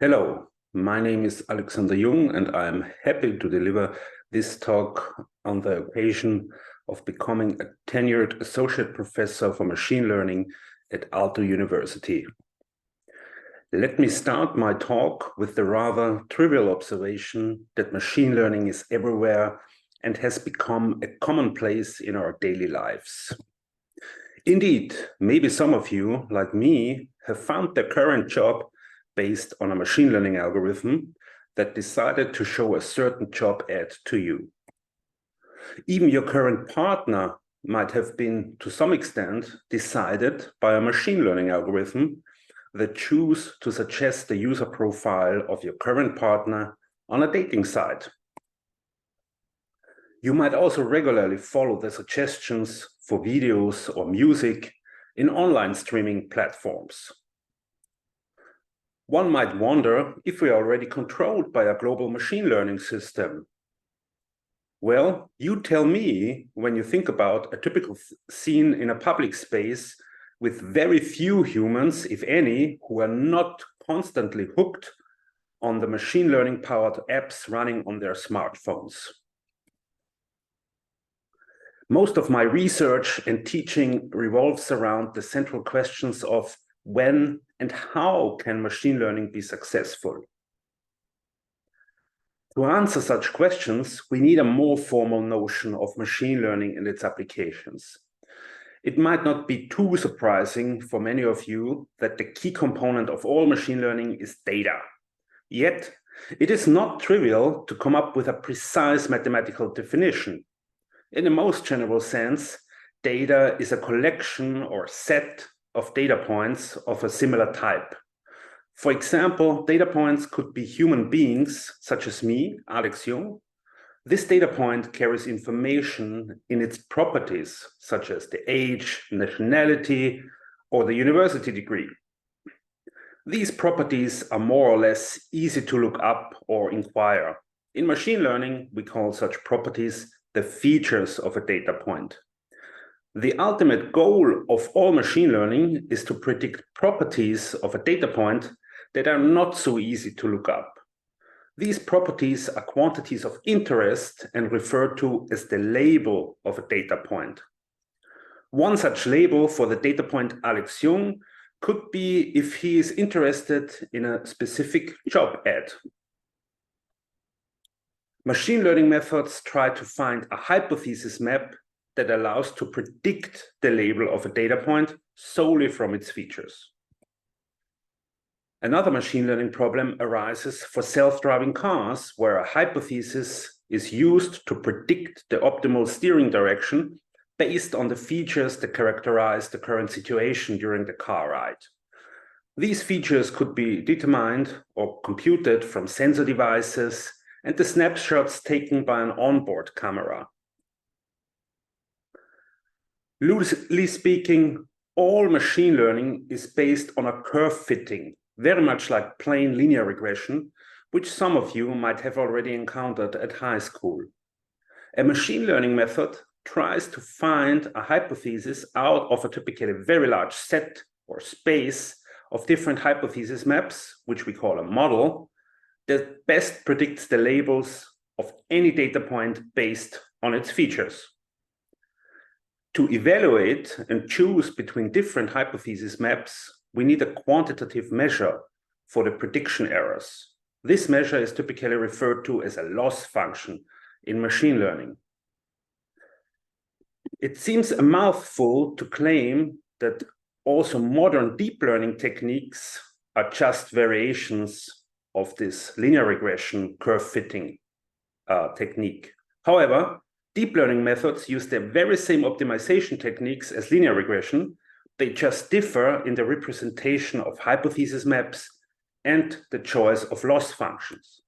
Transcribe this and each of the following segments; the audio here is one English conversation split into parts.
Hello, my name is Alexander Jung, and I am happy to deliver this talk on the occasion of becoming a tenured associate professor for machine learning at Aalto University. Let me start my talk with the rather trivial observation that machine learning is everywhere and has become a commonplace in our daily lives. Indeed, maybe some of you, like me, have found their current job based on a machine learning algorithm that decided to show a certain job ad to you. Even your current partner might have been, to some extent, decided by a machine learning algorithm that choose to suggest the user profile of your current partner on a dating site. You might also regularly follow the suggestions for videos or music in online streaming platforms. One might wonder if we are already controlled by a global machine learning system. Well, you tell me when you think about a typical scene in a public space with very few humans, if any, who are not constantly hooked on the machine learning powered apps running on their smartphones. Most of my research and teaching revolves around the central questions of when and how can machine learning be successful? To answer such questions, we need a more formal notion of machine learning and its applications. It might not be too surprising for many of you that the key component of all machine learning is data. Yet, it is not trivial to come up with a precise mathematical definition. In the most general sense, data is a collection or set of data points of a similar type. For example, data points could be human beings, such as me, Alex Jung. This data point carries information in its properties, such as the age, nationality, or the university degree. These properties are more or less easy to look up or inquire. In machine learning, we call such properties the features of a data point. The ultimate goal of all machine learning is to predict properties of a data point that are not so easy to look up. These properties are quantities of interest and referred to as the label of a data point. One such label for the data point Alex Jung could be if he is interested in a specific job ad. Machine learning methods try to find a hypothesis map that allows to predict the label of a data point solely from its features. Another machine learning problem arises for self-driving cars, where a hypothesis is used to predict the optimal steering direction based on the features that characterize the current situation during the car ride. These features could be determined or computed from sensor devices and the snapshots taken by an onboard camera. Loosely speaking, all machine learning is based on a curve fitting, very much like plain linear regression, which some of you might have already encountered at high school. A machine learning method tries to find a hypothesis out of a typically very large set or space of different hypothesis maps, which we call a model, that best predicts the labels of any data point based on its features. To evaluate and choose between different hypothesis maps, we need a quantitative measure for the prediction errors. This measure is typically referred to as a loss function in machine learning. It seems a mouthful to claim that also modern deep learning techniques are just variations of this linear regression curve fitting technique. However, deep learning methods use the very same optimization techniques as linear regression. They just differ in the representation of hypothesis maps and the choice of loss functions.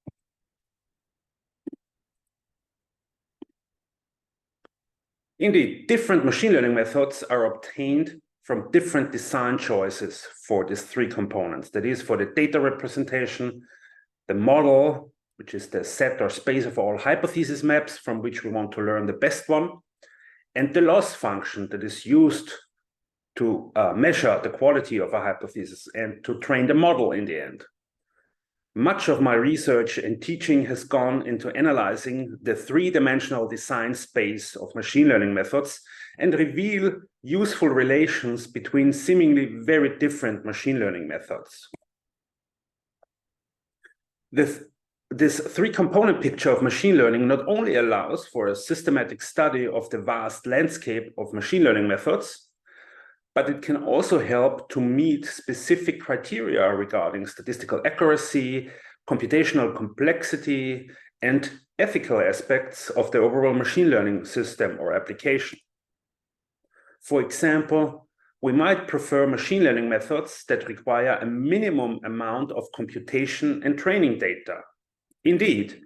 Indeed, different machine learning methods are obtained from different design choices for these three components. That is, for the data representation, the model, which is the set or space of all hypothesis maps from which we want to learn the best one, and the loss function that is used to measure the quality of a hypothesis and to train the model in the end. Much of my research and teaching has gone into analyzing the three-dimensional design space of machine learning methods and reveal useful relations between seemingly very different machine learning methods. This three-component picture of machine learning not only allows for a systematic study of the vast landscape of machine learning methods, but it can also help to meet specific criteria regarding statistical accuracy, computational complexity, and ethical aspects of the overall machine learning system or application. For example, we might prefer machine learning methods that require a minimum amount of computation and training data. Indeed,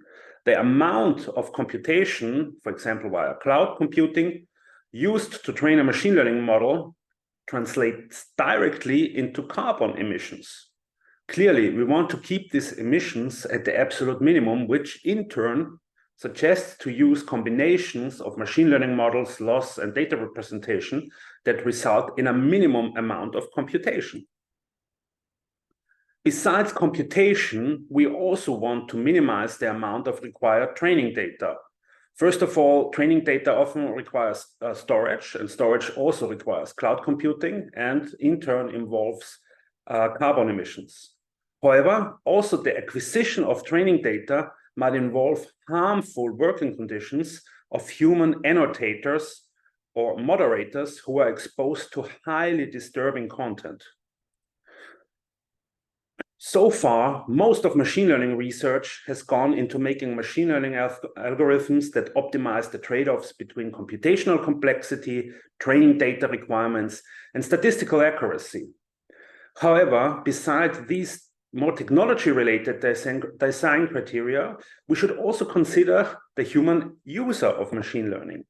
the amount of computation, for example, via cloud computing, used to train a machine learning model translates directly into carbon emissions. Clearly, we want to keep these emissions at the absolute minimum, which in turn suggests to use combinations of machine learning models, loss, and data representation that result in a minimum amount of computation. Besides computation, we also want to minimize the amount of required training data. First of all, training data often requires storage, and storage also requires cloud computing, and in turn involves carbon emissions. However, also the acquisition of training data might involve harmful working conditions of human annotators or moderators who are exposed to highly disturbing content. So far, most of machine learning research has gone into making machine learning algorithms that optimize the trade-offs between computational complexity, training data requirements, and statistical accuracy. However, besides these more technology-related design criteria, we should also consider the human user of machine learning.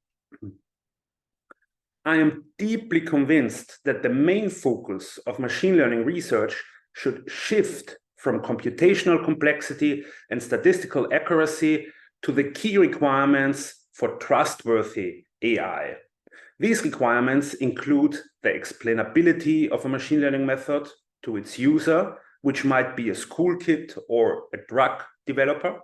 I am deeply convinced that the main focus of machine learning research should shift from computational complexity and statistical accuracy to the key requirements for trustworthy AI. These requirements include the explainability of a machine learning method to its user, which might be a school kid or a drug developer.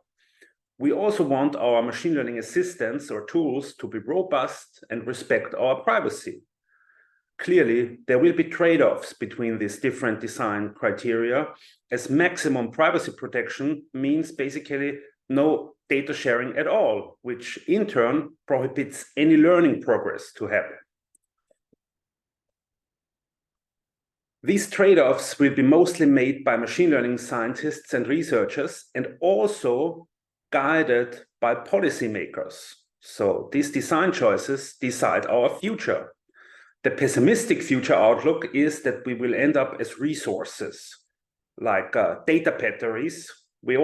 We also want our machine learning assistants or tools to be robust and respect our privacy. Clearly, there will be trade-offs between these different design criteria, as maximum privacy protection means basically no data sharing at all, which in turn prohibits any learning progress to happen. These trade-offs will be mostly made by machine learning scientists and researchers, and also guided by policymakers. So these design choices decide our future. The pessimistic future outlook is that we will end up as resources, like data batteries. We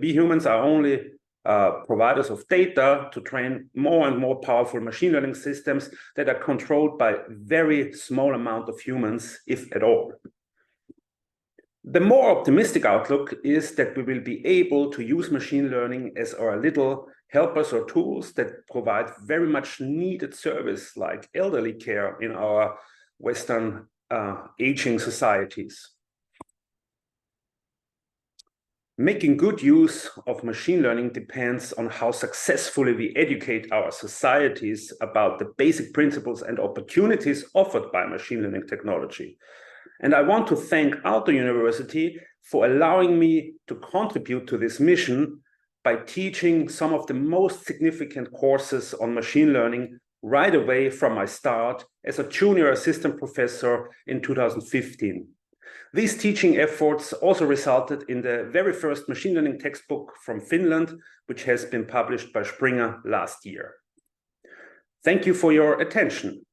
humans are only providers of data to train more and more powerful machine learning systems that are controlled by a very small amount of humans, if at all. The more optimistic outlook is that we will be able to use machine learning as our little helpers or tools that provide very much needed service like elderly care in our Western aging societies. Making good use of machine learning depends on how successfully we educate our societies about the basic principles and opportunities offered by machine learning technology. And I want to thank Aalto University for allowing me to contribute to this mission by teaching some of the most significant courses on machine learning right away from my start as a junior assistant professor in 2015. These teaching efforts also resulted in the very first machine learning textbook from Finland, which has been published by Springer last year. Thank you for your attention.